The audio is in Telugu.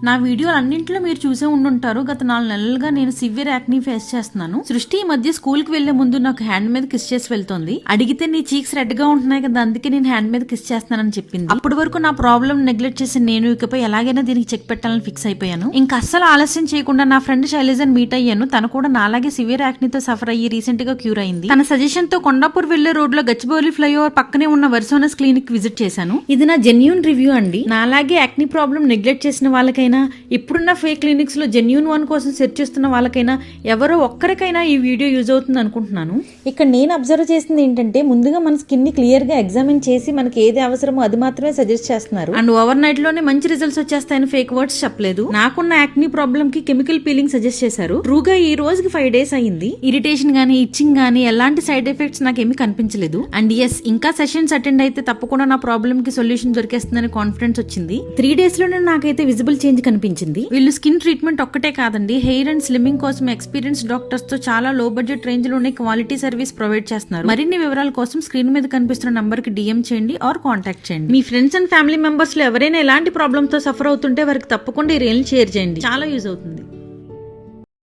నా వీడియోలు అన్నింటిలో మీరు చూసే ఉండుంటారు. గత 4 నెలలుగా నేను సివియర్ యాక్నీ ఫేస్ చేస్తున్నాను. సృష్టి ఈ మధ్య స్కూల్ కి వెళ్లే ముందు నాకు హ్యాండ్ మీద కిస్ చేసి వెళ్తోంది. అడిగితే నీ చీక్స్ రెడ్ గా ఉంటున్నాయి కదా, అందుకే నేను హ్యాండ్ మీద కిస్ చేస్తున్నానని చెప్పింది. అప్పటి వరకు నా ప్రాబ్లం నెగ్లెక్ట్ చేసి నేను ఇకపై ఎలాగైనా దీనికి చెక్ పెట్టాలని ఫిక్స్ అయిపోయాను. ఇంకా అస్సలు ఆలస్యం చేయకుండా నా ఫ్రెండ్ శైలజని మీట్ అయ్యాను. తను కూడా నాలాగే సివియర్ యాక్నీతో సఫర్ అయ్యి రీసెంట్ గా క్యూర్ అయింది. తన సజెషన్ తో కొండాపూర్ వెళ్లే రోడ్ లో గచ్చిబౌలి ఫ్లైఓవర్ పక్కనే ఉన్న వర్సోనస్ క్లినిక్ విజిట్ చేశాను. ఇది నా జెన్యూన్ రివ్యూ అండి. నాలాగే యాక్నీ ప్రాబ్లం నెగ్లెక్ట్ చేసిన వాళ్ళకైనా, ఇప్పుడున్న ఫేక్ క్లినిక్స్ లో జెన్యూన్ వన్ కోసం సెర్చ్ చేస్తున్న వాళ్ళకైనా, ఎవరో ఒక్కరికైనా ఈ వీడియో యూజ్ అవుతుంది అనుకుంటున్నాను. ఇక్కడ నేను అబ్జర్వ్ చేసింది ఏంటంటే, ముందుగా మన స్కిన్ ని క్లియర్ గా ఎగ్జామిన్ చేసి మనకి ఏది అవసరమో అది మాత్రమే సజెస్ట్ చేస్తున్నారు. అండ్ ఓవర్ నైట్ లోనే మంచి రిజల్ట్స్ వచ్చేస్తాయని ఫేక్ వర్డ్స్ చెప్పలేదు. నాకున్న యాక్నీ ప్రాబ్లం కి కెమికల్ పీలింగ్ సజెస్ట్ చేశారు. ట్రూగా ఈ రోజుకి 5 days అయింది. ఇరిటేషన్ గానీ, ఇచ్చింగ్ గానీ ఎలాంటి సైడ్ ఎఫెక్ట్స్ నాకేమీ కనిపించలేదు. అండ్ ఎస్, ఇంకా సెషన్స్ అటెండ్ అయితే తప్పకుండా నా ప్రాబ్లం కి సొల్యూషన్ దొరికేస్తుందని కాన్ఫిడెన్స్ వచ్చింది. 3 days లోనే నాకైతే విజిబుల్ చేంజ్ కనిపించింది. వీళ్ళు స్కిన్ ట్రీట్మెంట్ ఒక్కటే కాదండి, హెయిర్ అండ్ స్లిమ్మింగ్ కోసం ఎక్స్పీరియన్స్ డాక్టర్స్ తో చాలా లో బడ్జెట్ రేంజ్ లోనే క్వాలిటీ సర్వీస్ ప్రొవైడ్ చేస్తున్నారు. మరిన్ని వివరాల కోసం స్క్రీన్ మీద కనిపిస్తున్న నంబర్ కి DM చేయండి ఆర్ కాంటాక్ట్ చేయండి. మీ ఫ్రెండ్స్ అండ్ ఫ్యామిలీ మెంబర్స్ లో ఎవరైనా ఎలాంటి ప్రాబ్లమ్ తో సఫర్ అవుతుంటే వారికి తప్పకుండా ఈ రీల్ షేర్ చేయండి. చాలా యూజ్ అవుతుంది.